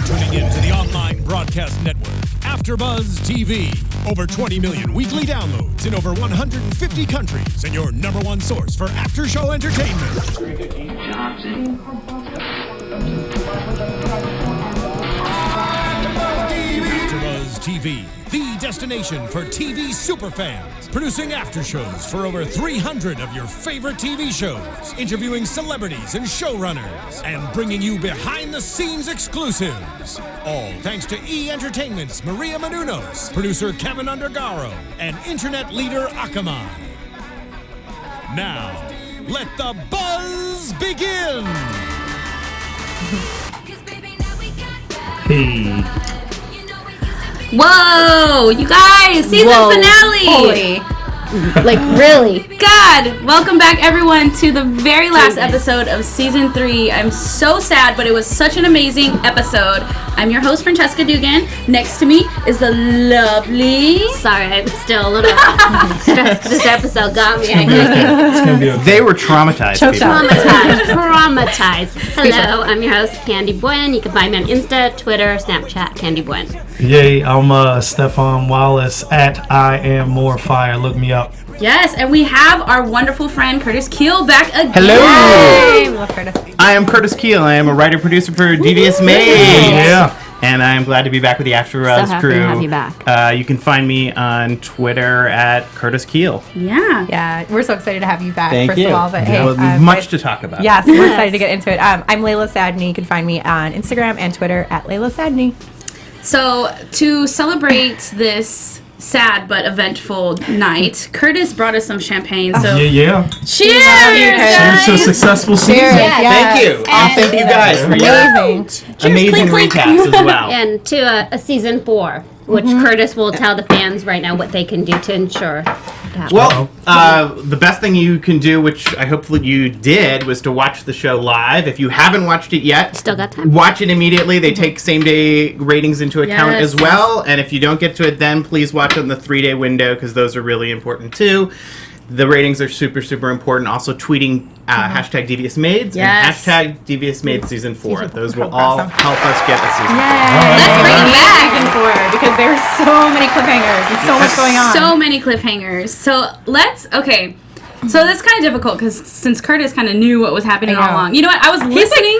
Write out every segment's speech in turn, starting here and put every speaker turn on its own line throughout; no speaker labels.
tuning in to the online broadcast network, AFTERBUZZ TV. Over 20 million weekly downloads in over 150 countries, and your number one source for after-show entertainment. AFTERBUZZ TV, the destination for TV superfans. Producing aftershows for over 300 of your favorite TV shows. Interviewing celebrities and showrunners. And bringing you behind-the-scenes exclusives. All thanks to E! Entertainment's Maria Menounos, producer Kevin Undergaro, and internet leader Akamai. Now, let the buzz begin!
Hey.
Whoa, you guys, season finale.
Holy. Like, really?
God, welcome back everyone to the very last episode of season 3. I'm so sad, but it was such an amazing episode. I'm your host, Francesca Dugan. Next to me is the lovely...
Sorry, I'm still a little stressed. This episode got me.
They were traumatized.
Traumatized. Hello, I'm your host, Candy Buen. You can find me on Insta, Twitter, Snapchat, Candy Buen.
Yay, I'm Stephaune Wallace at I Am More Fire. Look me up.
Yes, and we have our wonderful friend Curtis Kheel back again.
Hello.
Hey, love Curtis.
I am Curtis Kheel. I am a writer-producer for Devious Maids.
Yeah.
And I'm glad to be back with the AFTERBUZZ crew.
So happy to have you back.
You can find me on Twitter at Curtis Kheel.
Yeah, we're so excited to have you back,
Thank
first
you.
of all. But
Much to talk about.
Yes, we're excited to get into it. I'm Laila Sadny. You can find me on Instagram and Twitter at Laila Sadny.
So, to celebrate this sad but eventful night, Curtis brought us some champagne. So,
Yeah.
cheers!
Cheers to a successful season.
Thank you. And thank you guys for your amazing recaps as well.
And to a season 4, which Curtis will tell the fans right now what they can do to ensure it happens.
Well, the best thing you can do, which I hopefully you did, was to watch the show live. If you haven't watched it yet,
Still got time.
watch it immediately. They take same-day ratings into account
Yes.
as well. And if you don't get to it then, please watch it in the 3-day window because those are really important too. The ratings are super, super important. Also tweeting hashtag Devious Maids and
Yes.
hashtag Devious Maids Season 4. Those will all help us get a Season 4.
Let's bring it back.
Season 4, because there's so many cliffhangers and so much going on.
So many cliffhangers. So So that's kind of difficult because since Curtis kind of knew what was happening all along. You know what? I was listening.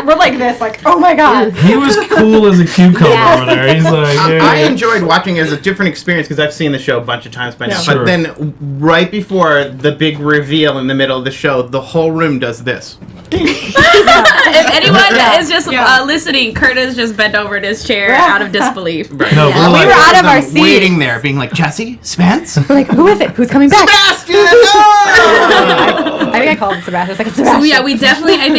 we're like this, like, oh my god.
He was cool as a cucumber over there. He's like,
I enjoyed watching it as a different experience because I've seen the show a bunch of times by now.
Sure.
But then right before the big reveal in the middle of the show, the whole room does this.
If anyone is just listening, Curtis just bent over in his chair out of disbelief.
Right.
No,
We were out of our seats.
waiting there, being like, Jesse? Spence?
We're like, who is it? Who's coming back?
Sebastian! No!
I think I called him Sebastian. I was like, it's Sebastian.
So yeah, we definitely. I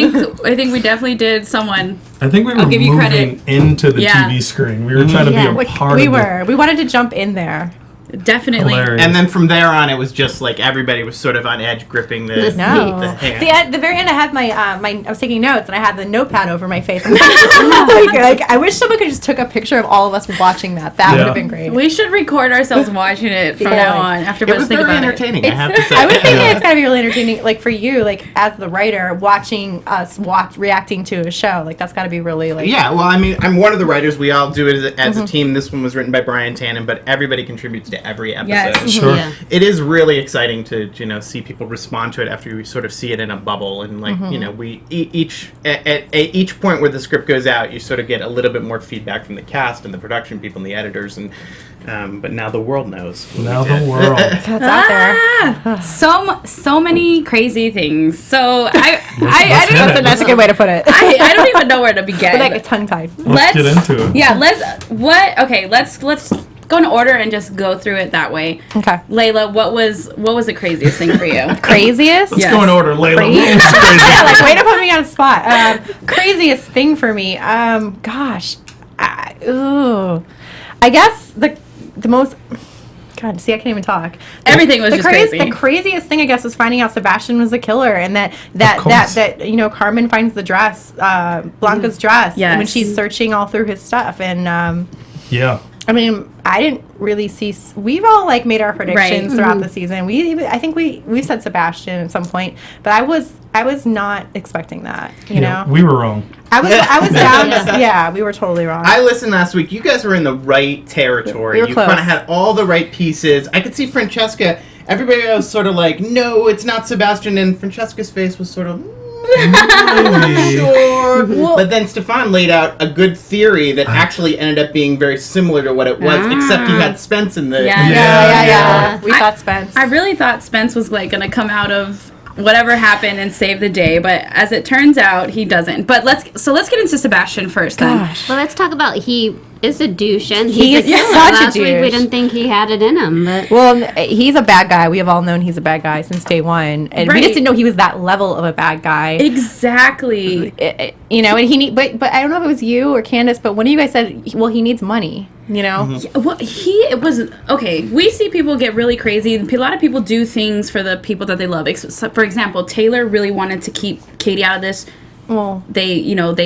think we definitely did someone.
I think we were
give you
moving
credit.
into the TV screen. We were trying to be a part of it.
We wanted to jump in there.
Definitely.
Hilarious.
And then from there on, it was just like everybody was sort of on edge, gripping the hand.
See, at the very end, I had my I was taking notes, and I had the notepad over my face. like, I wish someone could just took a picture of all of us watching that. That would have been great.
We should record ourselves watching it from now on. After
It was very entertaining, I have to say.
I would think it's gotta be really entertaining, like for you, like as the writer, watching us reacting to a show, like that's gotta be really like.
Yeah, well, I mean, I'm one of the writers. We all do it as a team. This one was written by Brian Tannen, but everybody contributes to every episode.
Yes.
Sure.
Yeah.
It is really exciting to see people respond to it after we sort of see it in a bubble, and like we each at each point where the script goes out, you sort of get a little bit more feedback from the cast and the production people and the editors, and but now the world knows.
Now the world.
It's out there.
So many crazy things. So I don't
That's a good way to put it.
I don't even know where to begin.
Like a tongue tied.
Let's get into it.
Yeah, let's go in order and just go through it that way.
Okay.
Layla, what was the craziest thing for you?
Craziest?
Let's go in order, Layla.
Yeah, like way to put me on the spot. Craziest thing for me. Gosh. I guess the most. God, see, I can't even talk.
Everything was just crazy.
The craziest thing, I guess, was finding out Sebastian was the killer, and that Carmen finds the dress, Blanca's dress,
Yes.
when she's searching all through his stuff, and
Yeah.
I mean, I didn't really see. We've all like made our predictions throughout the season. I think we said Sebastian at some point, but I was not expecting that. You know,
we were wrong.
I was down. Yeah, we were totally wrong.
I listened last week. You guys were in the right territory.
We were
You
close.
kind of had all the right pieces. I could see Francesca. Everybody was sort of like, no, it's not Sebastian, and Francesca's face was sort of. Sure. But then Stephaune laid out a good theory that actually ended up being very similar to what it was, except you had Spence in the...
Yeah. We thought Spence.
I really thought Spence was like going to come out of whatever happened and save the day, but as it turns out, he doesn't. But let's get into Sebastian first then.
Well, let's talk about he is a douche, and
He is
a killer.
such a
Last week we
douche.
didn't think he had it in him, but
Well, he's a bad guy. We have all known he's a bad guy since day one, and we
Right.
just didn't know he was that level of a bad guy.
Exactly.
You know, and but I don't know if it was you or Candice, but one of you guys said, well, he needs money. You know,
Well, it was okay. We see people get really crazy. A lot of people do things for the people that they love. For example, Taylor really wanted to keep Katie out of this.
well,
They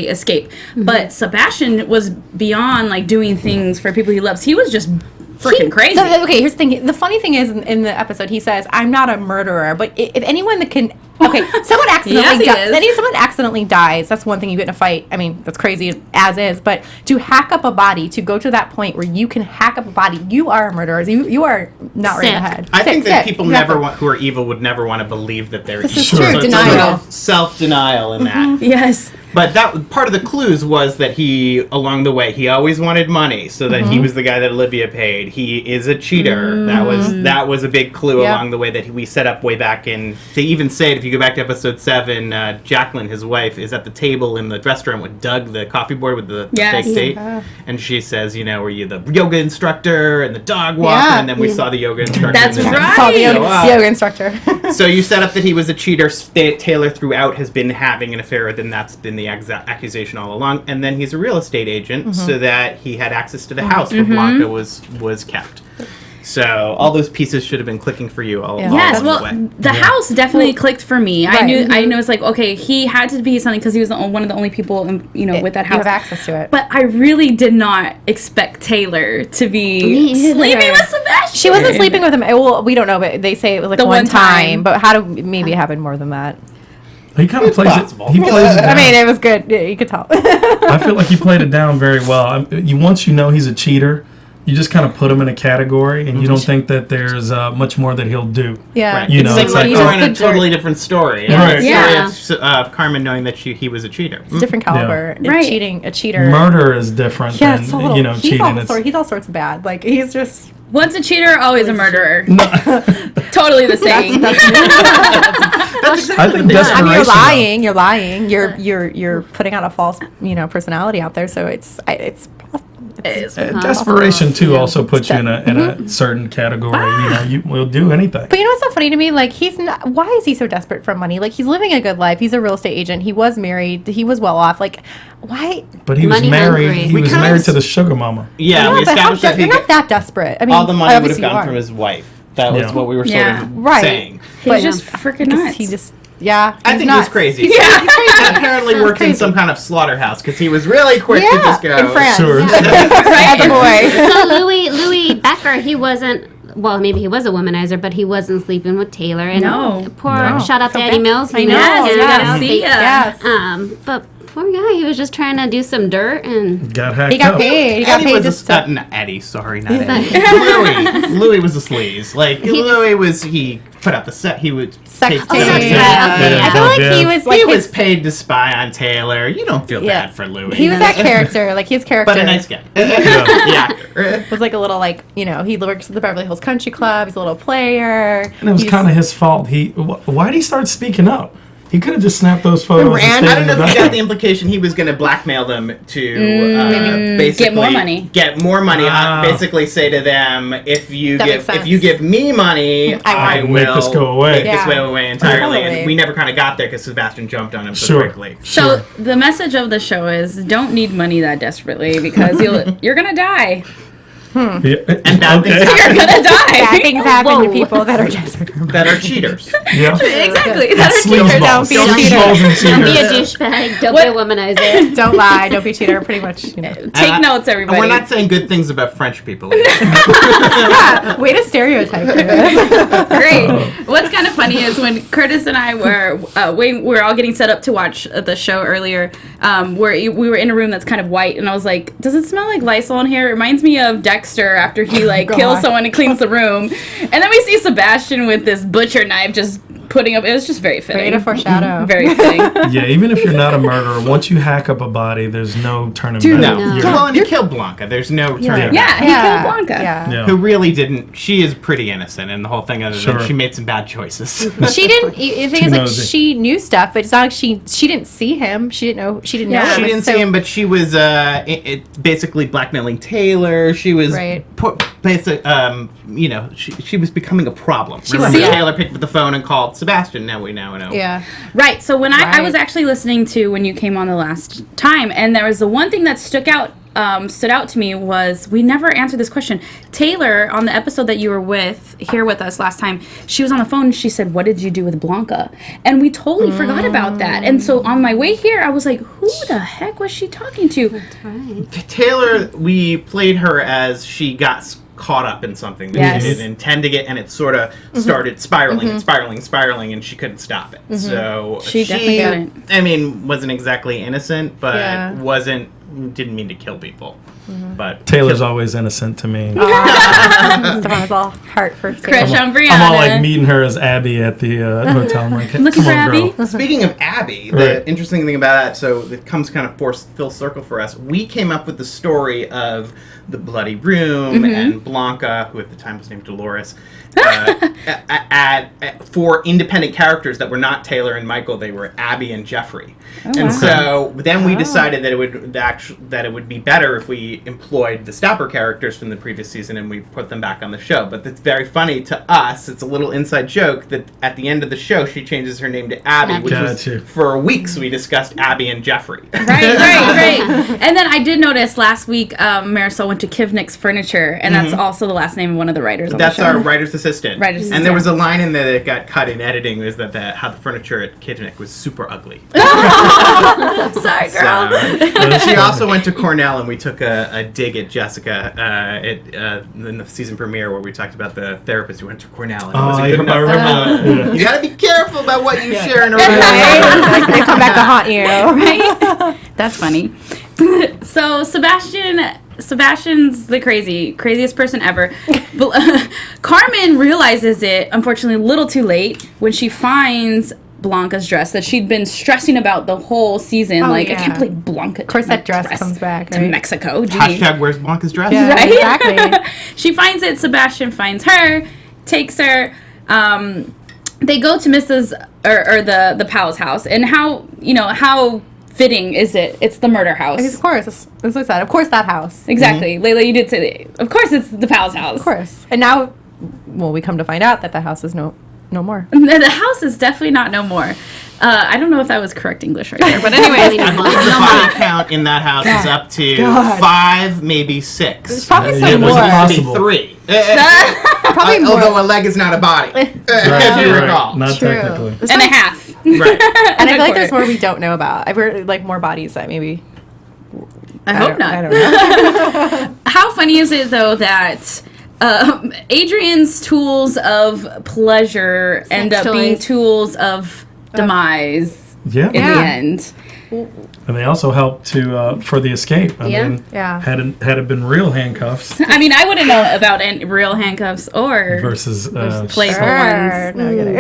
escape. But Sebastian was beyond like doing things for people he loves. He was just freaking crazy.
Okay, here's the thing. The funny thing is, in the episode, he says, "I'm not a murderer," but if anyone that can, someone accidentally
Yes, he is.
someone accidentally dies. That's one thing you get in a fight. I mean, that's crazy as is. But to hack up a body, to go to that point where you can hack up a body, you are a murderer. You are not right in the
Sick.
head.
I think that
Sick.
people
Exactly.
who are evil would never want to believe that they're
This
evil.
is true.
So it's a
Denial.
little self-denial in that.
Yes.
But that part of the clues was that he, along the way, he always wanted money, so that he was the guy that Olivia paid. He is a cheater. That was a big clue
Yeah.
along the way that we set up way back in. They even say it, if you go back to episode 7, Jacqueline, his wife, is at the table in the restaurant with Doug, the coffee boy with the
Yes.
fake date, and she says, were you the yoga instructor and the dog walker?
Yeah.
And then we saw the yoga instructor.
That's
and then
right.
Saw the
show
yoga,
up.
yoga instructor.
So you set up that he was a cheater. Taylor throughout has been having an affair with him. That's been the accusation all along. And then he's a real estate agent, so that he had access to the house where Blanca was kept. So all those pieces should have been clicking for you all,
Yeah.
all
Yes,
along
well,
the way.
the house definitely clicked for me. I
Right.
knew it was like, okay, he had to be something because he was one of the only people, with that
You
house.
have access to it.
But I really did not expect Taylor to be
Me either.
sleeping with Sebastian.
She wasn't sleeping with him. Well, we don't know, but they say it was like
The
one
one time.
time. But how do maybe it happened more than that?
He kind of plays
possible.
it. He plays it down.
I mean, it was good. Yeah, you could tell.
I feel like he played it down very well. Once you know he's a cheater, you just kind of put him in a category, and you don't think that there's much more that he'll do.
Yeah.
Right.
You
it's
know,
like,
it's like,
you're
oh.
in a totally different story.
Right.
Yeah.
The story of Carmen knowing that he was a cheater.
It's a different caliber.
Yeah. Right.
A cheater.
Murder is different
Yeah,
than
it's a little, he's
cheating.
he's all sorts of bad. Like he's just
Once a cheater, always a murderer. Totally the same.
I think desperation.
I mean, you're
though.
lying. You're lying. You're putting out a false, personality out there. So it's
Desperation too also puts you in a certain category. You will do anything.
But you know what's so funny to me? Like he's not. Why is he so desperate for money? Like he's living a good life. He's a real estate agent. He was married. He was well off. Like why?
But he was
Money
married.
hungry.
He
We
was
kinda
married
s-
to the sugar mama.
Yeah, we
but how
established that
you're not that desperate. I mean,
all the money would have
obviously you
gone
are.
from his wife. That was
Yeah.
what we were sort
Yeah.
of
Right.
saying.
He's
But-
just freaking
Because
nuts.
he just yeah.
I think
nuts.
he's crazy.
He's crazy. He's crazy.
And apparently worked in
crazy.
some kind of slaughterhouse because he was really quick to just go.
in France.
Sure.
As a boy.
So Louis Becker, he wasn't. Well, maybe he was a womanizer, but he wasn't sleeping with Taylor. And
No.
poor
No.
shout out to
So
Eddie
bad.
Mills.
I
He
know.
was
Yes,
in
you
and
gotta
out.
see ya.
Yes.
But poor guy, he was just trying to do some dirt and.
Got hacked
He got
up.
paid. He got
Eddie
paid
was
just
a,
to.
not Eddie, sorry, not Eddie. Louis was a sleaze. Like he put out the set. He would
Sex
take
tape.
that's
sex
right.
tape.
Okay.
I feel like
Yeah.
he was like
He was
his-
paid to spy on Taylor. You don't feel
Yeah.
bad for Louis.
He was that character, like his character.
but a nice guy.
Yeah.
Yeah.
Was like a little like he works at the Beverly Hills Country Club. He's a little player.
And it was kind of his fault. Why did he start speaking up? He could have just snapped those photos and
ran.
stayed
I don't
in
know
the
if you got the
background.
implication he was going to blackmail them to basically
Get more money.
Get more money.
Ah.
Basically, say to them, if you
That makes sense.
give me money, I will
Make this go away.
Make this
Yeah.
go away entirely.
Totally.
And we never kind of got there because Sebastian jumped on him so
Sure.
quickly.
So the message of the show is don't need money that desperately because you're gonna die.
And bad things
You're
happen
gonna die.
Bad things happen to
Whoa.
people that are desperate.
that are cheaters.
Yeah.
Exactly. That are
Sleazeballs.
Don't be a cheater.
Sleazeballs and
Don't be a
cheaters.
douchebag. Don't be a womanizer.
Don't lie. Don't be a cheater. Pretty much, you know.
Take notes, everybody.
We're not saying good things about French people.
Yeah, way to stereotype.
Great. What's kind of funny is when Curtis and I we were all getting set up to watch the show earlier, where we were in a room that's kind of white, and I was like, does it smell like Lysol in here? It reminds me of Dexter after he kills someone and cleans the room. And then we see Sebastian with this butcher knife just putting up. It was just very fitting.
Way to foreshadow.
Very fitting.
Yeah, even if you're not a murderer, once you hack up a body, there's no turning back.
No.
No.
You're-
Well, and you killed Blanca. There's no returning
Yeah, he killed Blanca.
Yeah.
Yeah.
Who really didn't. She is pretty innocent in the whole thing, other
Sure.
than she made some bad choices.
She didn't. The thing
Too
is, like,
nosy.
she knew stuff, but it's not like she didn't see him. She didn't know. She didn't know.
Yeah.
She
him.
didn't
So-
see him, but she was basically blackmailing Taylor. She was
Right.
she was becoming a problem.
was,
Remember,
yeah.
Taylor picked up the phone and called Sebastian. Now we know.
Yeah.
Right. So when I
Right.
was actually listening to when you came on the last time, and there was the one thing that stood out to me was we never answered this question. Taylor, on the episode that you were here with us last time, she was on the phone and she said, "What did you do with Blanca?" And we totally forgot about that. And so on my way here, I was like, who the heck was she talking to?
Taylor, we played her as she got caught up in something that
Yes.
she didn't intend to get, and it sort of started spiraling and spiraling, and she couldn't stop it. So
She definitely didn't.
I mean, wasn't exactly innocent, but
Yeah.
didn't mean to kill people. But
Taylor's always innocent to me.
Stephane's all heart for
Crush on Brianna.
I'm all like meeting her as Abby at the hotel. I'm like,
Looking
come
for
on,
Abby?
girl.
Speaking of Abby, the
Right.
interesting thing about that, so it comes kind of full circle for us. We came up with the story of the bloody room and Blanca, who at the time was named Dolores, for independent characters that were not Taylor and Michael. They were Abby and Jeffrey. And so then we decided that it would be better if we employed the Stopper characters from the previous season and we put them back on the show. But it's very funny to us. It's a little inside joke that at the end of the show she changes her name to Abby, which was
Gotcha.
for weeks we discussed Abby and Jeffrey.
Right. And then I did notice last week Marisol went to Kivnick's Furniture, and that's also the last name of one of the writers on
That's
the show.
our writer's assistant.
Writer's
And
assistant.
there was a line in there that got cut in editing, was that how the furniture at Kivnick was super ugly.
Sorry, girl.
So, she also went to Cornell, and we took a dig at Jessica in the season premiere where we talked about the therapist who went to Cornell. And it wasn't good enough for
remember
her.
that.
You gotta be careful about what you share in a
Right? They come back to haunt you.
Right? That's funny. So Sebastian's the craziest person ever. Carmen realizes it, unfortunately, a little too late when she finds Blanca's dress that she'd been stressing about the whole season.
Oh,
I
yeah.
can't believe Blanca.
Of course, that dress comes back,
to
right?
Mexico. Geez.
Hashtag where's Blanca's dress?
Yeah,
Right?
exactly.
She finds it. Sebastian finds her, takes her. They go to Mrs. or the Powell's house, and how fitting is it? It's the murder house.
Of course, that's what I said. Of course, that house.
Exactly, Layla. You did say that. Of course, it's the Powell's house.
Of course. And now, we come to find out that the house is no more.
The house is definitely not no more. I don't know if that was correct English right there, but anyway.
I believe the body count in that house is up to
God.
5, maybe 6.
There's probably
Yeah,
some
it was
more.
impossible.
Maybe 3.
Probably more.
Although a leg is not a body, if you
Right,
recall.
not
True.
technically.
There's
And a
probably-
half.
Right.
And I feel like there's more we don't know about. I've heard like more bodies that maybe.
I hope not.
I don't know.
How funny is it though that Adrian's tools of pleasure end up being
toys.
tools of demise
Yeah.
in the
Yeah.
end?
And they also helped for the escape. I
Yeah.
mean,
Yeah.
had it been real handcuffs
I mean, I wouldn't know about real handcuffs or
versus
playful
Sure.
ones.
No, I'm kidding.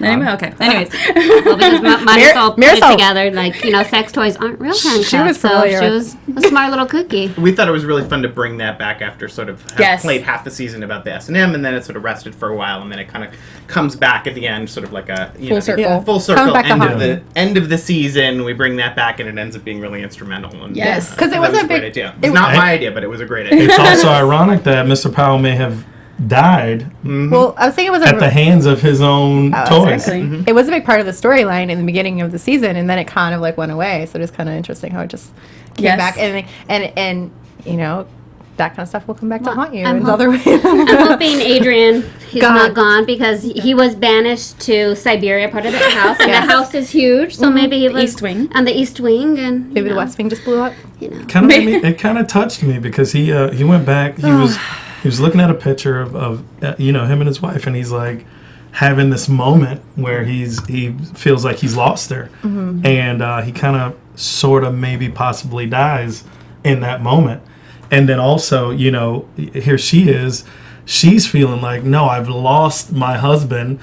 Anyway, okay. Anyways,
Well, because Marisol put it
Marisol-
together, sex toys aren't real handcuffs.
was familiar
So she
with-
was a smart little cookie.
We thought it was really fun to bring that back after sort of
Yes.
played half the season about the S&M, and then it sort of rested for a while, and then it kind of comes back at the end, sort of like a
Full circle.
Yeah.
full
Comes
circle
back to
end of
haunt.
the end of the season. We bring that back, and it ends up being really instrumental. And,
Yes.
'Cause it
that
was a
a great
big-
idea.
it-
It's not
I-
my idea, but it was a great idea.
It's also ironic that Mr. Powell may have died
Well, I was thinking it was
at the hands of his own toys.
exactly.
It was a big part of the storyline in the beginning of the season, and then it kind of like went away. So it is kind of interesting how it just came
Yes.
back, and that kind of stuff will come back to haunt you
I'm
in other ways.
I'm hoping Adrian, he's
God.
not gone because he was banished to Siberia, part of the house, and
Yes.
the house is huge. So maybe he was
East Wing.
on the East Wing, and
Maybe the West Wing just blew up.
Kind of it kind of touched me because he went back. He was looking at a picture of him and his wife, and he's like having this moment where he feels like he's lost her, and he kind of sort of maybe possibly dies in that moment. And then also, here she is. She's feeling like, no, I've lost my husband.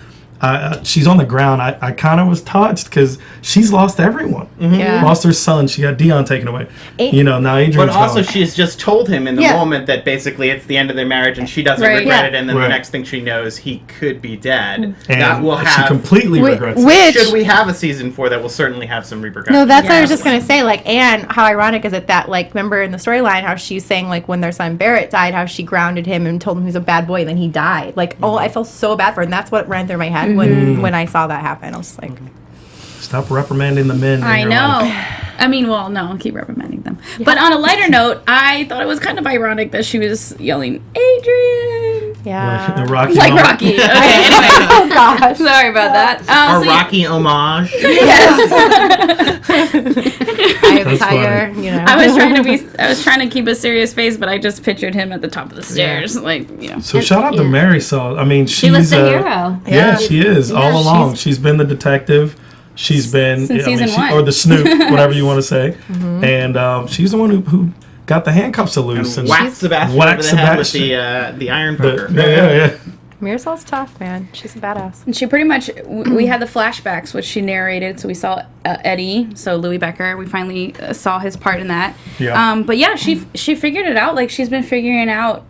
She's on the ground. I kind of was touched because she's lost everyone.
Yeah.
Lost her son. She got Dion taken away. Now Adrian's
But also,
gone.
she's just told him in the moment that basically it's the end of their marriage and she doesn't
Right.
regret it. And then
Right.
the next thing she knows, he could be dead.
and
That will
she
have.
completely regrets it.
Which
Should we have a season 4, that will certainly have some repercussions.
No, that's what I was
Yes.
just gonna say. Like, and how ironic is it that, like, remember in the storyline how she's saying, like, when their son Barrett died, how she grounded him and told him he was a bad boy, and then he died. Like, oh, I felt so bad for her, and that's what ran through my head when I saw that happen. I was like,
Stop reprimanding the men. in
I
your
know.
life.
I mean, well, no, I'll keep reprimanding them. But on a lighter note, I thought it was kind of ironic that she was yelling, Adrian!
yeah.
The Rocky.
Like
moment.
Rocky. Okay, anyway.
Oh gosh.
Sorry about that.
A
So
Rocky homage.
Eye of
That's
tiger.
funny.
You know.
I was trying to keep a serious face, but I just pictured him at the top of the stairs,
So shout out to
Yeah.
Marisol. I mean,
she was
she's
the hero.
Yeah, she is all
Yeah,
along. She's been the detective. She's been
Since season one.
or the snoop, whatever you want to say. And she's the one who got the handcuffs loose and
Whack Sebastian
Whack
over the head with
Sebastian.
the iron poker.
yeah.
Mirasol's tough, man. She's a badass.
And she pretty much, we had the flashbacks, which she narrated. So we saw Eddie, so Louis Becker. We finally saw his part in that.
Yeah.
But yeah, she figured it out. Like, she's been figuring out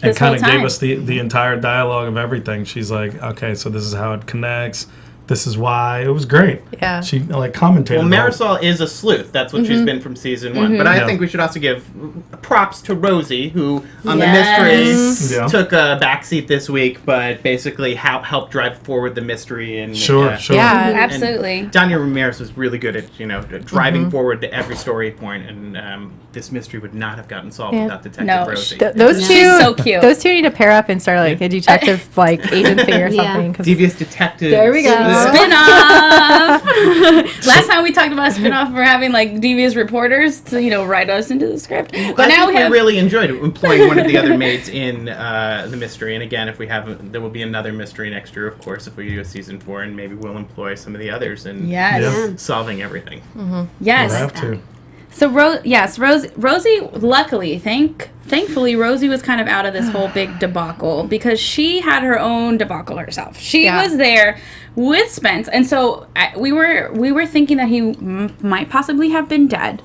And
this whole
kind of
time.
gave us the entire dialogue of everything. She's like, okay, so this is how it connects. This is why. It was great.
Yeah.
She like commentated.
Well,
on it.
Marisol is a sleuth. That's what she's been from season 1. But I
Yeah.
think we should also give props to Rosie, who on
Yes.
the mystery
Yeah.
took a backseat this week, but basically helped drive forward the mystery. And
Sure.
Yeah.
and
Absolutely.
Danya Ramirez was really good at driving forward to every story point, and this mystery would not have gotten solved
Yeah.
without Detective
No,
Rosie.
Those two,
She's so cute.
Those two need to pair up and start like a detective like agency or
Yeah.
something. 'Cause
Devious Detective.
There we go.
Spin-off! Last time we talked about a spin-off, we're having like devious reporters to, write us into the script. But
I
now
think
we have...
really enjoyed employing one of the other maids in the mystery. And again, if we have, there will be another mystery next year, of course, if we do a season 4, and maybe we'll employ some of the others in
Yes.
Yeah.
solving everything.
Yes.
We'll have to.
So Rosie. Luckily, thankfully, Rosie was kind of out of this whole big debacle because she had her own debacle herself. She
Yeah.
was there with Spence, and so we were thinking that he might possibly have been dead.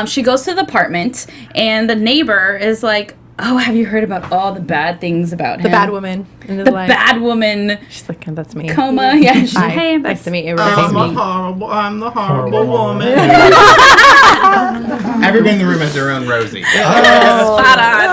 She goes to the apartment, and the neighbor is like, "Oh, have you heard about all the bad things about him?
the bad woman in his
The
life.
bad woman
She's like, that's me.
coma." Yeah. She's,
Hi.
hey,
Nice
that's
to meet you.
I'm the horrible woman. Everybody in the room has their own Rosie.
spot on.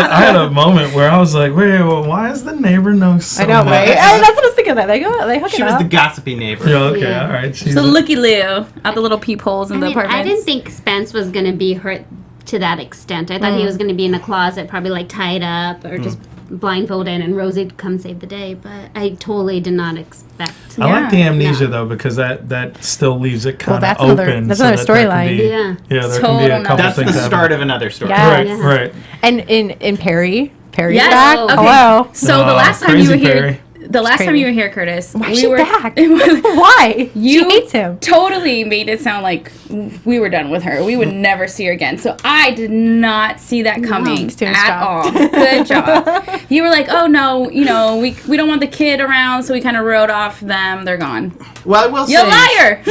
I had a moment where I was like, wait, well, why does the neighbor know so
I know,
much?
right? That's what I was thinking. That they hook
She
it
was
up.
the gossipy neighbor.
Yeah, okay,
Yeah.
all right. She's
So looky Lou out the little peepholes in
I
the
mean,
apartment.
I didn't think Spence was going to be hurt to that extent. I thought he was going to be in a closet, probably like tied up or just blindfolded, and Rosie would come save the day. But I totally did not expect.
I like the
Yeah.
amnesia though, because that still leaves it kind of
that's
open.
another- that's
so
another
that there can
storyline.
be-
Yeah.
Yeah, there can be
Total
a couple
That's
things
the start
happening.
of another story.
Yeah.
Right,
Yeah.
right.
And in Perry's
Yes.
back.
Okay.
Hello.
So the
Oh,
last time you were
crazy
here,
Perry.
the last time
crazy.
you were here, Curtis,
Why is
we
she
were
back? Why?
You
She hates him.
totally made it sound like we were done with her. We would never see her again. So I did not see that coming
He's doing his
at
job.
all. Good job. You were like, oh no, we don't want the kid around, so we kind of wrote off them. They're gone.
Well, I will say.
You liar.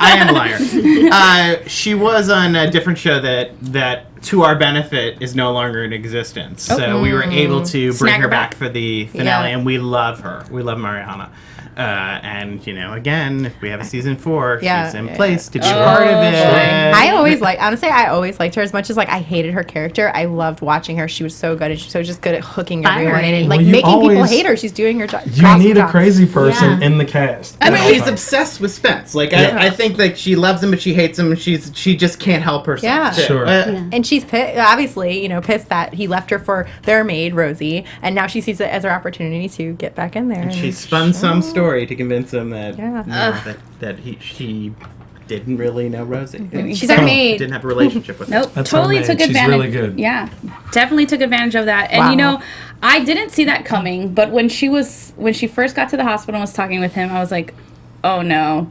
I am a liar. She was on a different show that to our benefit is no longer in existence. So we were able to bring
Snag
her
her
back
back.
for the finale,
Yeah.
and we love her. We love Mariana. And, again, if we have a season 4,
Yeah.
she's in place to be part of it.
I always liked her as much as I hated her character. I loved watching her. She was so good, and she's so just good at hooking everyone in and making people hate her. She's doing her job.
You need a crazy person in the cast.
I mean, she's obsessed with Spence. I think she loves him, but she hates him, and she just can't help herself.
Yeah,
too.
Sure.
And she's obviously pissed that he left her for their maid Rosie, and now she sees it as her opportunity to get back in there.
And she spun some story to convince him that that he didn't really know Rosie.
She's our maid.
Didn't have a relationship with her.
Nope,
That's
totally
her
took
maid. She's
advantage.
really good.
Yeah, definitely took advantage of that. And
Wow.
I didn't see that coming. But when she first got to the hospital and was talking with him, I was like, oh no,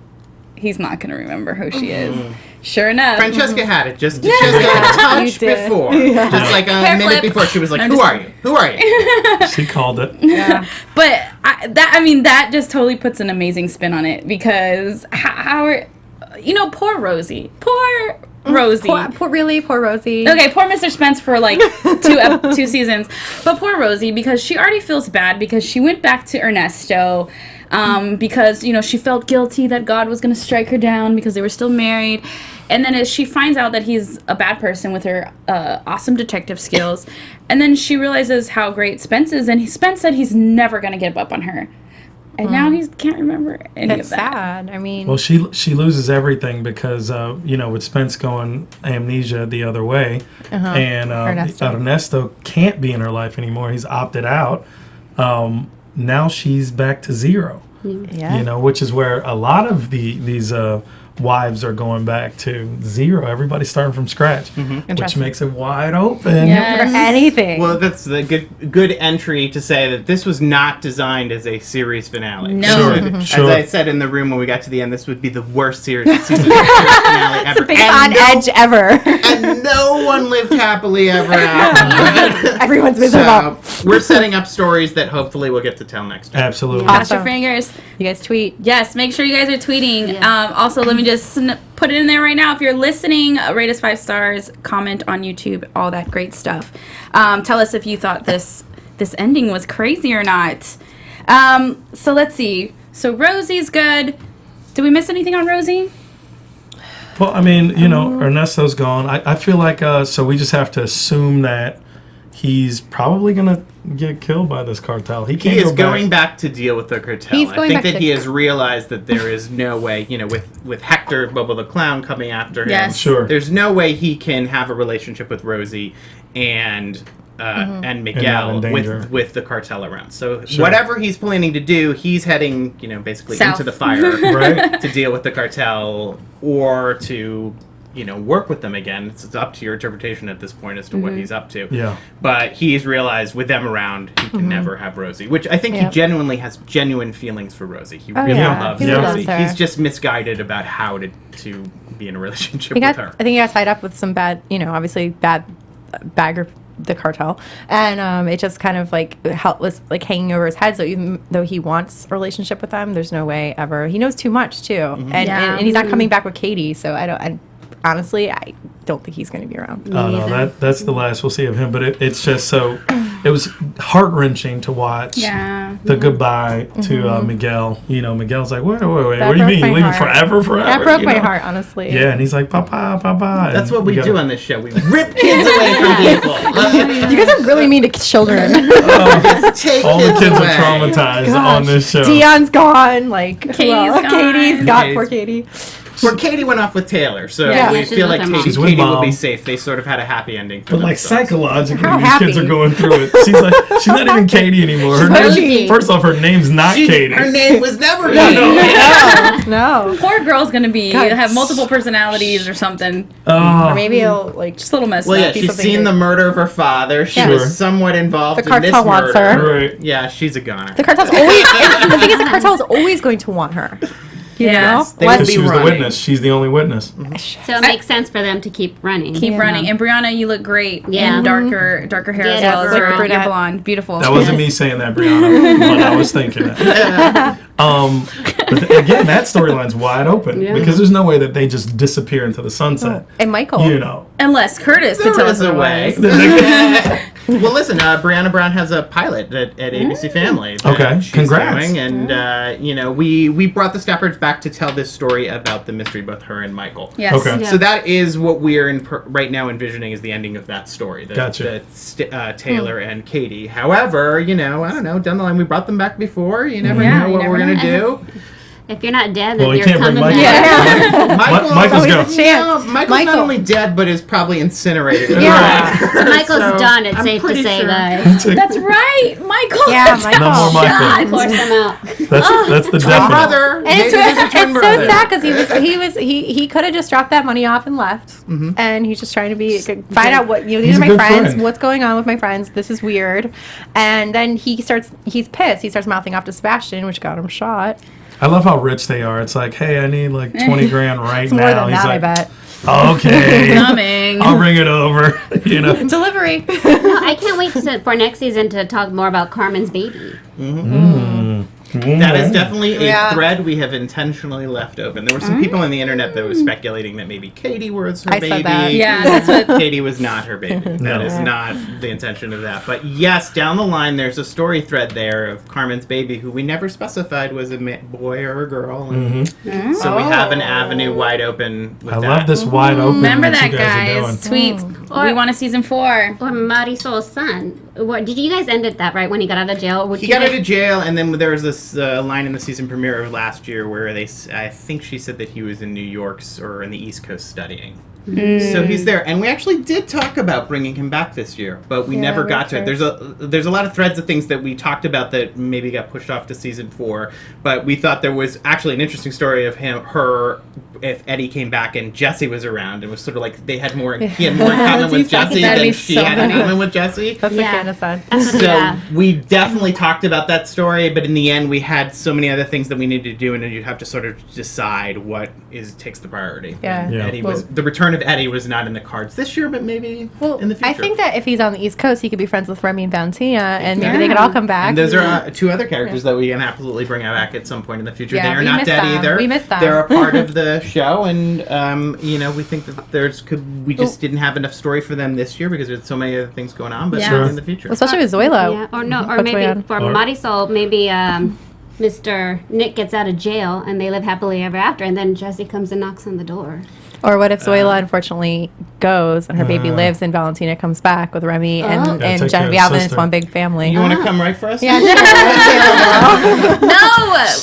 he's not gonna remember who she is. Sure enough,
Francesca had it just a touch before. Just like a
Hair
minute
flip.
before, she was like,
I'm
"Who
just
are you? Who are you?"
She called it.
But that just totally puts an amazing spin on it because poor Rosie, poor Rosie.
Poor Rosie.
Okay, poor Mr. Spence for like two seasons, but poor Rosie because she already feels bad because she went back to Ernesto because she felt guilty that God was going to strike her down because they were still married, and then as she finds out that he's a bad person with her awesome detective skills, and then she realizes how great Spence is, and Spence said he's never going to give up on her. And now he can't remember any
It's
of that.
sad. I mean,
Well, she loses everything because with Spence going amnesia the other way, and Ernesto can't be in her life anymore. He's opted out. Now she's back to zero.
yeah.
Which is where a lot of these wives are going back to zero. Everybody's starting from scratch, which makes it wide open.
Yes.
For anything.
Well, that's the good entry to say that this was not designed as a series finale.
No.
Sure.
As I said in the room when we got to the end, this would be the worst season finale ever.
on edge ever.
And no one lived happily ever after.
Everyone's miserable.
So we're setting up stories that hopefully we'll get to tell next time.
Absolutely.
Cross your
Awesome.
fingers.
You guys tweet.
Yes, make sure you guys are tweeting.
Yeah.
Also, let me just put it in there right now. If you're listening, rate us 5 stars, comment on YouTube, all that great stuff. Tell us if you thought this ending was crazy or not. So let's see. So Rosie's good. Did we miss anything on Rosie?
Well, I mean, Ernesto's gone. I feel like so we just have to assume that he's probably gonna get killed by this cartel. He can't
He is
go
going back to deal with the cartel.
He's
I
going
think
back
that
to-
he has realized that there is no way, with Hector, Bobo the Clown coming after him.
Yes.
Sure.
There's no way he can have a relationship with Rosie and Miguel
in danger.
with the cartel around. So
Sure.
whatever he's planning to do, he's heading, basically
South.
into the fire
Right.
to deal with the cartel or to work with them again. It's up to your interpretation at this point as to what he's up to.
Yeah.
But he's realized with them around, he can never have Rosie, which I think he
Yep.
genuinely has genuine feelings for Rosie. He really
yeah.
loves
He
loves
Rosie.
her.
He's just misguided about how to be in a relationship
I
with her.
think he got tied up with some bad, obviously bad bagger, the cartel, and it just kind of was hanging over his head. So even though he wants a relationship with them, there's no way ever. He knows too much too, and he's not coming back with Katie. So honestly, I don't think he's going to be around.
Oh no, that's the last we'll see of him. But it's just so it was heart wrenching to watch.
Yeah.
The goodbye to Miguel. Miguel's like, wait,
That
what do you
broke
mean?
my
You leaving
heart.
forever?
That broke my heart, honestly.
Yeah, and he's like, Papa.
That's
and
what we
gotta-
do on this show. We rip kids away from people.
You guys are really mean to children.
Just take
All the kids
away.
are traumatized on this show.
Dion's gone.
Katie's
Katie's
gone.
got poor Katie.
Where Katie went off with Taylor, so
Yeah.
we
Yeah, she's
feel
with
like
her mom.
She's with
Katie will be
Mom.
safe. They sort of had a happy ending. For
But like
themselves.
psychologically,
How
these kids
happy.
are going through it. She's not even Katie anymore. Her
Rosie.
name, first off, her name's not Katie.
Her name was never Katie.
No.
Poor girl's gonna
God.
have multiple personalities or something.
Oh,
Or maybe he'll
Just a little messed
Well, yeah,
up.
Be
she's
something
seen
great.
the murder of her father. She
Yeah.
Sure.
was somewhat involved
The
in this
cartel wants
murder.
her.
right.
Yeah, she's a goner.
The cartel's always. And the thing is, the cartel's always going to want her. You
Yes.
know?
They
Let's
would be
She was the
running.
witness. She's the only witness.
So it makes sense for them to keep running.
Keep running. And Brianna, you look great
Yeah.
in darker hair as
Yeah,
well.
like
You're
brunette.
blonde. Beautiful.
That wasn't me saying that, Brianna, but I was thinking that. But again, that storyline's wide open
Yeah.
because there's no way that they just disappear into the sunset.
And Michael.
You know.
Unless Curtis could
There
tell us
is a way.
otherwise.
Well, listen, Brianna Brown has a pilot at ABC Family.
Okay,
she's
congrats.
doing, and we brought the Steppards back to tell this story about the mystery, both her and Michael.
Yes.
Okay.
Yeah.
So that is what we are right now envisioning is the ending of that story.
Gotcha.
Taylor and Katie. However, I don't know, down the line we brought them back before. You never
Yeah,
know
you
what
never
we're
know.
gonna do.
If you're not dead, then
Well, you
you're
can't bring
coming
Michael.
back.
Michael's go.
always a chance.
Michael's not only dead, but is probably incinerated.
Yeah.
So Michael's
So,
done, it's
I'm
safe to
pretty
say,
sure.
guys.
That's right, Michael.
Yeah, Michael.
No more Michael.
Force them out.
That's the
Twin
definite.
brother.
And it's
Maybe there's a twin
so
brother.
sad because he could have just dropped that money off and left, and he's just trying to find out what these
He's
are
a
my
good
friends.
friend.
What's going on with my friends? This is weird, and then he's pissed. He starts mouthing off to Sebastian, which got him shot.
I love how rich they are. It's like, hey, I need like 20 grand right
It's
now.
more than
He's
that,
like,
I bet.
okay,
Coming.
I'll bring it over.
Delivery.
No, I can't wait for next season to talk more about Carmen's baby.
That is definitely a
Yeah.
thread we have intentionally left open. There were some people on the internet that were speculating that maybe Katie was her
I
baby.
said that.
Yeah, that's what.
Katie was not her baby. That
No.
is not the intention of that. But yes, down the line, there's a story thread there of Carmen's baby, who we never specified was a boy or a girl. And so we have an avenue wide open with
I
that.
love this wide open.
Remember
that
that,
you guys are
guys.
doing.
Tweet. We want a season 4.
Or Marisol's son. What, did you guys end it that right when he got out of jail?
He got out of jail, and then there was this line in the season premiere of last year where I think she said that he was in New York or in the East Coast studying. So he's there, and we actually did talk about bringing him back this year, but we never got to it. There's a lot of threads of things that we talked about that maybe got pushed off to season 4, but we thought there was actually an interesting story of her if Eddie came back and Jesse was around, and was sort of like he had more in common with Jesse
That'd be
than she
so
had in
funny.
common with Jesse.
That's
Yeah.
what Candice said.
So
Yeah.
we definitely talked about that story, but in the end, we had so many other things that we needed to do, and then you have to sort of decide what takes the priority.
Yeah.
And
Yeah.
Eddie the return of Eddie was not in the cards this year, but maybe in the future.
I think that if he's on the East Coast, he could be friends with Remy and Valentina, and maybe they could all come back.
And those are two other characters that we can absolutely bring back at some point in the future.
Yeah,
they are
we
not
miss
dead
them.
either.
We miss them.
They're a part of the show, and we think that we just didn't have enough story for them this year because there's so many other things going on. But
Yeah.
maybe in the future.
Especially with Zoila.
Yeah, or no, or
What's
maybe
going on?
for
Or-
Marisol, maybe Mr. Nick gets out of jail and they live happily ever after, and then Jesse comes and knocks on the door.
Or what if Zoila unfortunately goes and her baby lives and Valentina comes back with Remy and
Gotta take care of
Genevieve
the
and it's
sister.
one big family?
You want to come right for us?
Yeah.
No!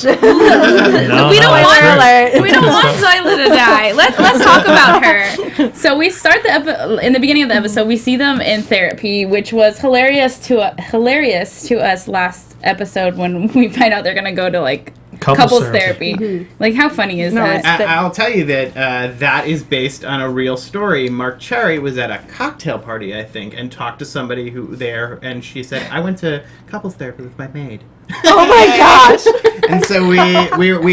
No,
We don't
no,
want
it's great.
We don't want Zoila to die. Let's talk about her. So we start in the beginning of the episode. We see them in therapy, which was hilarious to us last episode when we find out they're gonna go to like couples therapy. Like, how funny is that?
I'll tell you that that is based on a real story. Marc Cherry was at a cocktail party, I think, and talked to somebody who there, and she said, "I went to couples therapy with my maid."
Oh my gosh.
And so we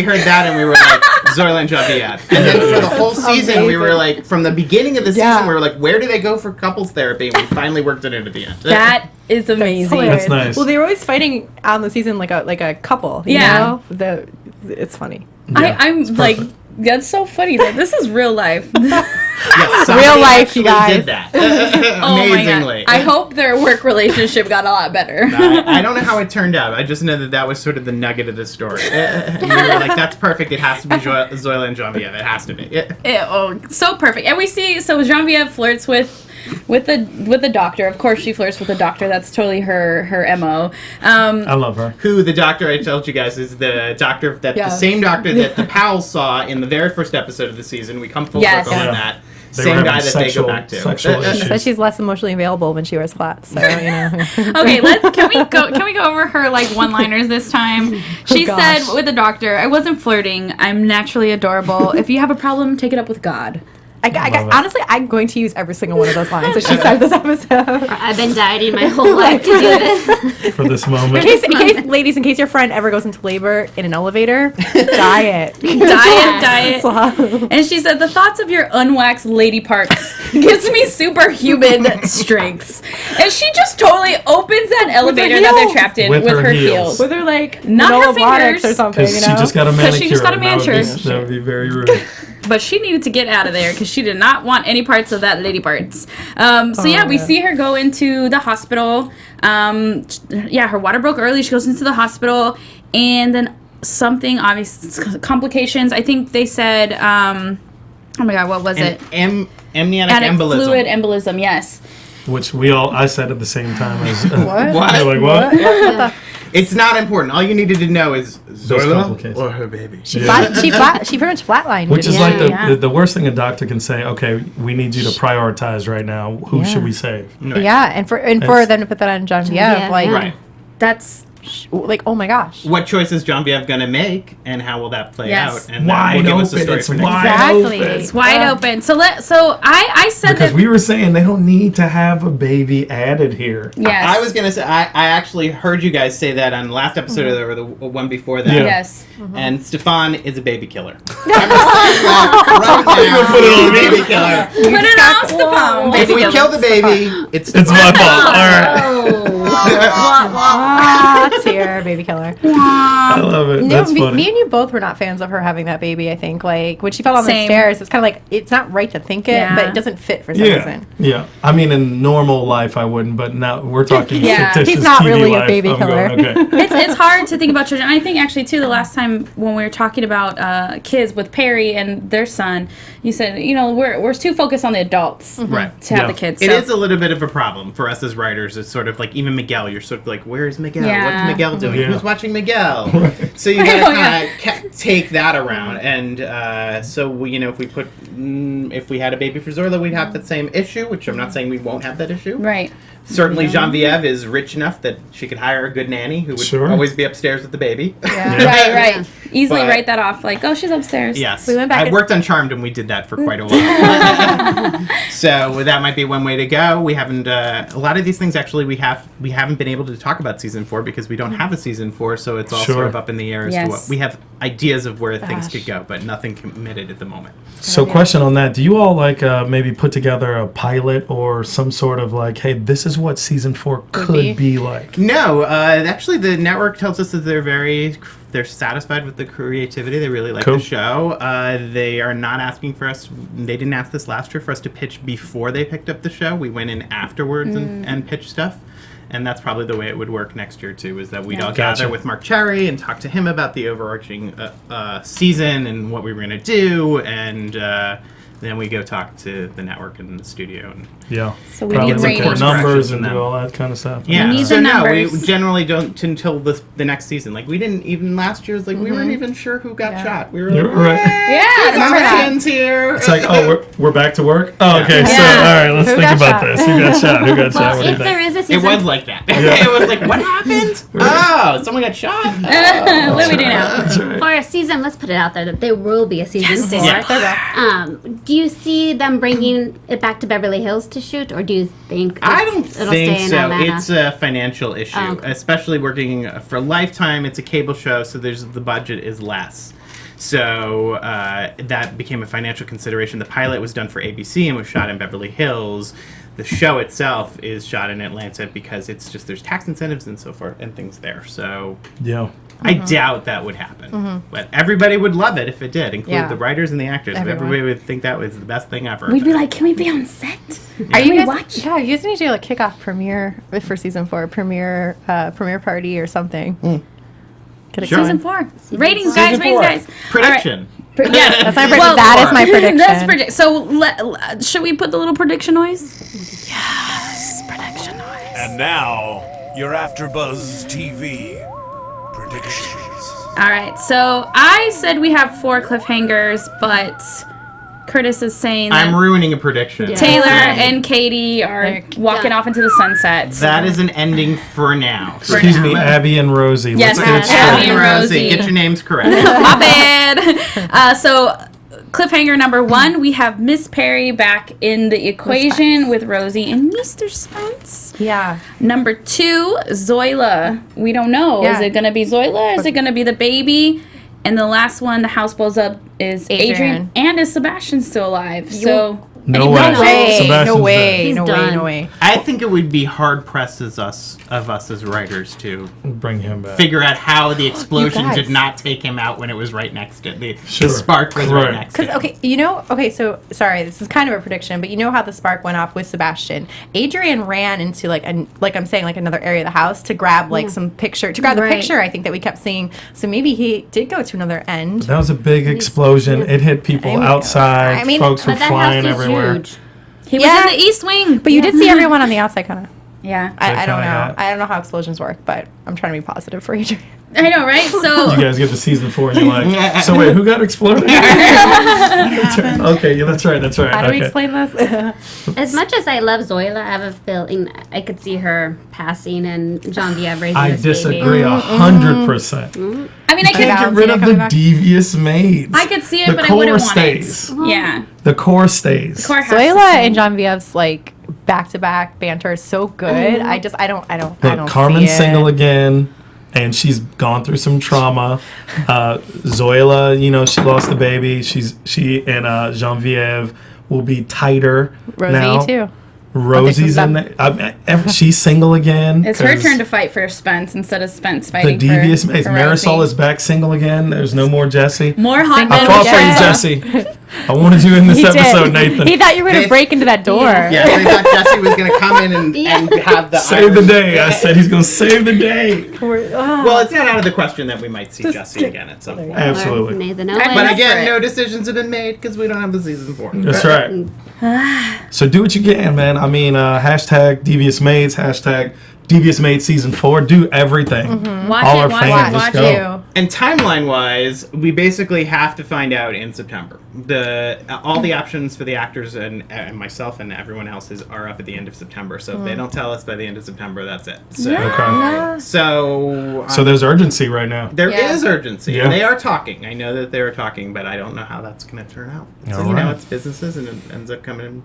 heard that, and we were like, Zoila and Genevieve. And then for the whole season, we were like, from the beginning of the season, we were like, where do they go for couples therapy? And we finally worked it in at the end.
That is amazing.
Hilarious.
That's nice.
Well, they were always fighting on the season like a couple. You
Yeah.
know? It's funny.
I'm like, that's so funny that this is real life.
Yes, somebody
Real life,
actually
you guys.
did that.
Oh my
Amazingly.
god! I hope their work relationship got a lot better.
I don't know how it turned out. I just know that was sort of the nugget of the story. And we were like, that's perfect. It has to be Zoila and Genevieve. It has to be.
So perfect. And we see Genevieve flirts with the doctor. Of course, she flirts with the doctor. That's totally her MO.
I love her.
Who the doctor I told you guys is the doctor that the same doctor that the Powells saw in the very first episode of the season. We come full circle on that.
They
Same
were
guy
having
that they go back to.
sexual
She
issues.
said she's less emotionally available when she wears flats. So, you know.
Okay, can we go over her like one-liners this time? She said with the doctor, "I wasn't flirting. I'm naturally adorable. If you have a problem, take it up with God."
Honestly, I'm going to use every single one of those lines that she said this episode.
I've been dieting my whole life to do this.
For this moment.
Ladies, in case your friend ever goes into labor in an elevator, diet.
Diet. And she said, "The thoughts of your unwaxed lady parts gives me superhuman strengths." And she just totally opens that elevator that they're trapped in
With
with
her
her
heels.
heels.
With her, like,
Not her
robotics
fingers.
or something,
Because
you know?
she just got a manicure.
she just got a manicure.
That would be very rude.
but she needed to get out of there because she did not want any parts of that lady parts. We see her go into the hospital. Her water broke early. She goes into the hospital, and then something obvious complications. I think they said, oh my God, what was it?
Amniotic embolism.
Fluid embolism, yes.
Which I said at the same time as
What?
You're like, what?
It's not important. All you needed to know is Zoila or her baby.
She pretty much flatlined.
Which is
Yeah.
the worst thing a doctor can say. Okay, we need you to prioritize right now. Who should we save?
Right.
Yeah, and for them to put that on Genevieve,
Right.
That's
like, oh my gosh.
What choice is Genevieve going to make, and how will that play
Yes.
out? And
Wide
that will give us the
open.
story
It's
for next
wide
time.
Exactly.
open.
it's wide open. So I said
Because
that.
we were saying they don't need to have a baby added here.
Yes.
I was going to say, I actually heard you guys say that on the last episode or the one before that.
Yeah.
Yes.
And Stephaune is a baby killer. I'm saying that right now.
Put it on me.
Baby killer.
Put it on Stephaune.
If we kill the baby, it's
It's my fault. All right.
That's here, baby killer.
I love it. That's
me
funny.
and you both were not fans of her having that baby. I think, like when she fell on the
Same.
stairs, it's kind of like it's not right to think it,
Yeah.
but it doesn't fit for some
Yeah,
reason.
yeah. I mean, in normal life, I wouldn't, but now we're talking
Yeah.
fictitious
He's not
TV
really a
life.
baby
I'm
killer.
going, okay.
It's hard to think about children. I think actually too the last time when we were talking about kids with Perry and their son, you said we're too focused on the adults
Right.
to have
Yeah.
the kids.
It
so.
is a little bit of a problem for us as writers. It's sort of like even Miguel. You're sort of like, where's Miguel?
Yeah.
What's Miguel doing?
Yeah.
Who's watching Miguel? So you gotta
Oh, yeah.
kind of take that around. And so we, if we had a baby for Zoila, we'd have that same issue. Which I'm not saying we won't have that issue.
Right.
Certainly, Genevieve is rich enough that she could hire a good nanny who would
Sure.
always be upstairs with the baby.
Yeah.
Right. Easily
But-
write that off. Like, oh, she's upstairs.
Yes,
We went back
I
and-
worked on Charmed and we did that for quite a while. So that might be one way to go. We haven't a lot of these things actually we haven't been able to talk about season 4 because we don't have a season 4, so it's all
Sure.
sort of up in the air as
Yes.
to what we have ideas of where things
Gosh.
could go, but nothing committed at the moment.
So, question on that: do you all maybe put together a pilot or some sort of hey, this is what season 4 could be like?
No, actually, the network tells us that they're satisfied with the creativity. They really like
Cool.
the show. They are not asking for us. They didn't ask this last year for us to pitch before they picked up the show. We went in afterwards and pitched stuff. And that's probably the way it would work next year, too, is that we'd all
Gotcha.
gather with Marc Cherry and talk to him about the overarching season and what we were going to do. And then we go talk to the network and the studio. And
Yeah.
So we
Probably
need
look
ratings.
at numbers and
Corrections
do
and
all that kind of stuff.
yeah,
need
so
the
no, we
numbers.
generally don't until the next season. Like we didn't even last year. We weren't even sure who got shot. We were
You're
like,
right.
Yeah, I remember that.
Americans here.
It's like, oh, we're back to work. Oh, okay. So,
Yeah.
all right, let's
Who
think
got
about
shot?
this. Who got shot? Who got shot?
Well,
What do you
if there
think?
is a
It
season,
was like that. It was like, what happened? Oh, someone got shot. Oh.
What do we do now?
That's right.
for a season, let's put it out there that there will be a season 4.
Yeah.
Do you see them bringing it back to Beverly Hills to shoot, or do you think
I don't
it'll
think
stay in
so.
Atlanta?
It's a financial issue,
Oh, okay.
especially working for Lifetime. It's a cable show, so the budget is less. So that became a financial consideration. The pilot was done for ABC and was shot in Beverly Hills. The show itself is shot in Atlanta because it's just there's tax incentives and so forth and things there. So
Yeah.
I doubt that would happen. But everybody would love it if it did, include
Yeah.
the writers and the actors.
Everyone.
Everybody would think that was the best thing ever.
We'd be like, can we be on set?
Are you
we
guys?
watch?
Yeah, you guys need to do a kickoff premiere for season 4, premiere party or something. Get it
Sure.
going.
Season 4. Ratings, guys.
Season
Ratings,
4.
guys.
Prediction.
Yes.
That's my prediction. That is my prediction.
That's prediction. So should we put the little prediction noise? Yes. Prediction noise.
And now, your AfterBuzz TV predictions.
All right. So I said we have 4 cliffhangers, but Curtis is saying that
I'm ruining a prediction.
Yeah.
Taylor and Katie are walking off into the sunset.
That is an ending for now.
Excuse me, Abby and Rosie.
Yes,
Let's get it
Abby
straight.
and Rosie.
Get your names correct.
My bad. So, cliffhanger number 1, we have Miss Perry back in the equation with Rosie and Mr. Spence.
Yeah.
Number 2, Zoila. We don't know.
Yeah.
Is it going to be Zoila? Is it going to be the baby? And the last one, the house blows up, is Adrian.
Adrian.
And is Sebastian still alive? So
No
Any-
way.
no
way.
Sebastian's
No way.
He's
No way.
done.
No way.
I think it would be hard pressed of us as writers to
dead. Bring him back.
figure out how the explosion
guys.
did not take him out when it was right next to the
Sure.
spark was
Right.
right next to
Because
him.
so sorry, this is kind of a prediction, but you know how the spark went off with Sebastian. Adrian ran into like I'm saying, like another area of the house to grab like the
Right.
picture. I think that we kept seeing. So maybe he did go to another end.
That was a big explosion. It hit people outside.
I mean,
folks were
But that
flying
house is
everywhere.
huge.
He was
Yeah.
in the East Wing.
But you did see everyone on the outside, kind of.
Yeah.
I don't
kinda
know.
had-
I don't know how explosions work, but I'm trying to be positive for Adrian.
I know, right? So
You guys get to season 4 and you're like, so wait, who got exploded? Okay, yeah, that's right.
How do we
Okay.
explain this?
As much as I love Zoila, I have a feeling I could see her passing and Genevieve raising
I
this
disagree
baby.
100%.
I mean, I
Can't
could
get rid of
coming
the
back.
devious maids.
I could see it,
The
but I
core
wouldn't want
stays.
it. Yeah.
The core stays.
Core has to
Zoila
stay.
and Genevieve's like back-to-back banter is so good. I don't
Look, Carmen's single again, and she's gone through some trauma. Zoila, she lost the baby. She and Genevieve will be tighter
Rosie
now.
too.
Rosie's in there. She's single again.
It's her
'cause
turn to fight for Spence instead of Spence
The
fighting
devious
for,
maids.
for
Marisol
Rosie.
is back single again. There's no more Jesse.
More hot
I
men
fought
with
for you,
Jesse.
Jesse. I wanted you in this episode, Nathan.
He thought you were gonna
They-
break into that door.
Yeah, they thought Jesse was going to come in and have the
Save the
iron-
day. I said he's going to save the day.
Well, it's not out of the question that we might see Jesse again at some point.
Absolutely.
Nathan
But
Owen.
But
That's
again,
right.
no decisions have been made because we don't have the season 4.
That's right. So do what you can, man. I mean, hashtag Devious Maids, hashtag Devious Maids season 4. Do everything.
Watch
All
it,
our
watch
fans,
it,
let's
watch
go.
it.
And timeline-wise, we basically have to find out in September. All the options for the actors and myself and everyone else are up at the end of September. So if they don't tell us by the end of September, that's it. So,
Okay.
so
there's urgency right now.
there is urgency.
Yeah.
And they are talking. I know that they are talking, but I don't know how that's going to turn out. So,
All right.
it's businesses and it ends up coming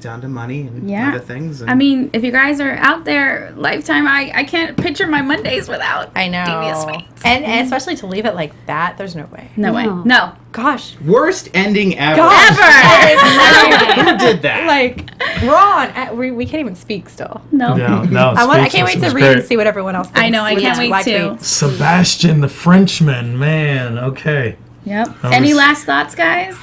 down to money and
Yeah.
other things. And
I mean, if you guys are out there, Lifetime, I can't picture my Mondays without
I know.
Devious Maids.
And especially to leave it like that, there's no way.
No way.
No.
No.
Gosh.
worst ending ever.
Gosh.
Ever.
Who did that?
Like, we're on. We can't even speak still.
No.
No,
I can't wait to read and see what everyone else thinks.
I know, I
with
can't
these
wait
live
to.
tweets.
Sebastian the Frenchman, man. Okay.
Yep.
I
Any
was-
last thoughts, guys?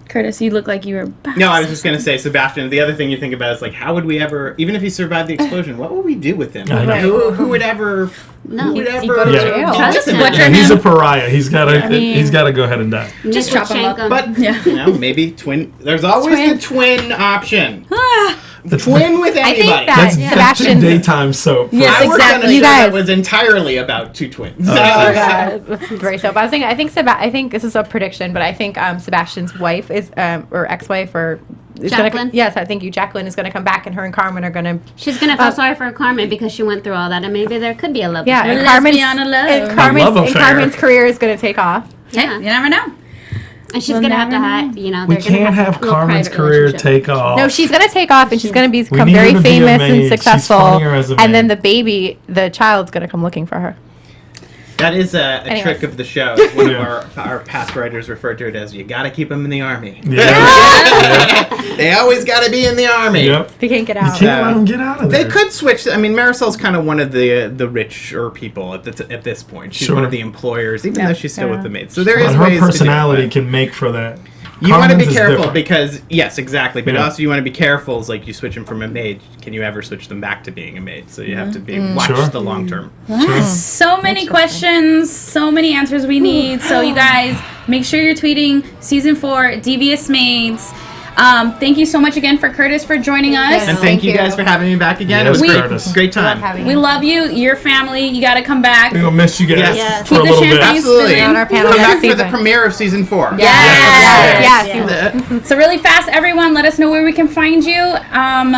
Curtis, you look like you were.
No, I was just gonna say, Sebastian. The other thing you think about is like, how would we ever, even if he survived the explosion, what would we do with him?
I know.
Who would ever?
No.
Who would
He'd
ever?
go to
Yeah.
jail.
Trust
Just
him?
butcher
Yeah, he's a
him.
pariah. He's got to.
I mean-
He's got to go ahead and die.
Just chop 'em up.
Lukashenko.
But
Yeah.
maybe twin. There's always the twin option.
That's
Twin with
I
anybody.
think that
That's
Sebastian's.
daytime soap.
Yes,
I worked on a
exactly.
You
show that
guys-
was entirely about two twins.
Oh god, that's very so. But I think this is a prediction, but I think Sebastian's wife is or ex-wife or is
Jacqueline?
gonna. Yes, I think Jacqueline is gonna come back, and her and Carmen are gonna.
She's gonna feel sorry for Carmen because she went through all that, and maybe there could be a love.
Yeah,
affair.
and
Let's
Carmen's
be on a love.
love affair.
Carmen's career is gonna take off.
Hey,
Yeah.
you never know.
And she's
We'll
gonna have to
never
have,
We
they're gonna
can't have
a little
Carmen's
private
career
relationship.
take off.
No, she's gonna take off, and she's gonna become
need her
very
to be a
famous
maid.
and
She's
successful.
funnier as a
And then
maid.
the child's gonna come looking for her.
That is a
Anyways.
trick of the show. One
Yeah.
of our past writers referred to it as, you gotta keep them in the army.
Yeah.
They always gotta be in the army.
Yep.
They can't get
You
out.
can't let them get out of there.
They could switch. I mean, Marisol's kind of one of the richer people at this point. She's
Sure.
one of the employers, even
Yeah.
though she's still with the maids. So there
But
is
her
ways
personality
to do it,
can make for that.
but you want to be
Carmen's is
careful
different.
because yes, exactly. But
Yeah.
also you want to be careful. Is like you switch them from a maid. Can you ever switch them back to being a maid? So you have to be watch
Sure.
the long term.
So many questions, so many answers we need. So you guys, make sure you're tweeting season 4, Devious Maids. Thank you so much again for Curtis for joining us.
And thank you guys for having me back again.
Yes,
it was
Curtis.
great time.
We love you. Your family. You got to come back.
We're gonna miss you guys
Yes.
for a
Keep the
little bit.
champagne
Absolutely.
spinning.
On our panel
Come
next
back for the
season.
premiere of season 4.
Yes.
So really fast, everyone, let us know where we can find you.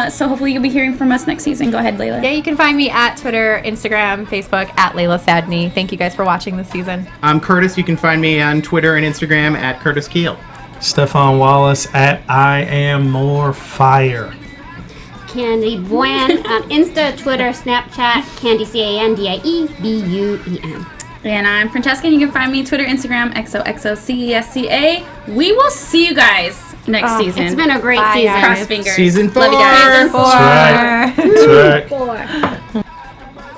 So hopefully you'll be hearing from us next season. Go ahead, Laila.
Yeah, you can find me at Twitter, Instagram, Facebook at Laila Sadny. Thank you guys for watching this season.
I'm Curtis. You can find me on Twitter and Instagram at Curtis Kheel.
Stephaune Wallace at I Am More Fire.
Candy Buen on Insta, Twitter, Snapchat, Candy CandiEBuen.
And I'm Francesca, and you can find me Twitter, Instagram, XOXOCESCA. We will see you guys next season.
It's been a great
Bye,
season.
guys.
Cross fingers.
Season 4.
Love you guys.
That's right.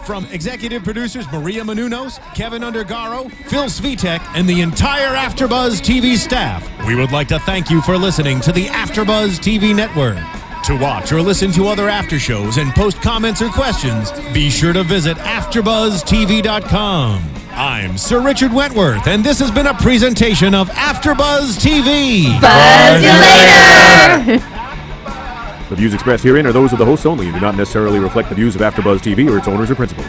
From executive producers Maria Menounos, Kevin Undergaro, Phil Svitek, and the entire AfterBuzz TV staff, we would like to thank you for listening to the AfterBuzz TV network. To watch or listen to other after shows and post comments or questions, be sure to visit AfterBuzzTV.com. I'm Sir Richard Wentworth, and this has been a presentation of AfterBuzz TV.
Buzz you later.
The views expressed herein are those of the hosts only and do not necessarily reflect the views of AfterBuzz TV or its owners or principals.